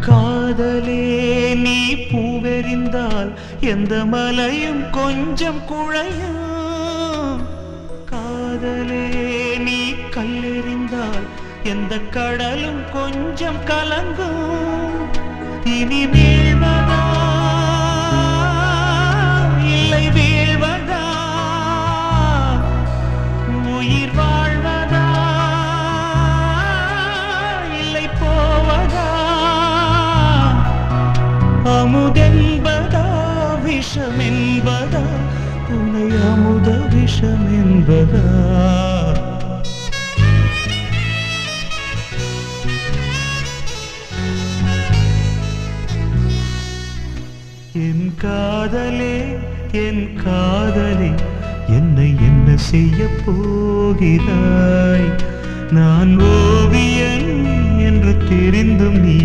காதலே நீ பூவெறிந்தால் எந்த மலையும் கொஞ்சம் குழையும். காதலே நீ கல்லெறிந்தால் எந்த கடலும் கொஞ்சம் கலங்கும். இனி வீழ்வதா இல்லை வீழ்வதா, உயிர் வாழ்வதா இல்லை போவதா, அமுதென்பதா விஷமென்பதா, உனை அமுத விஷமென்பதா. என் காதலே என் காதலே என்னை என்ன செய்ய போகிறாய்? நான் ஓவியன் என்று தெரிந்தும் நீ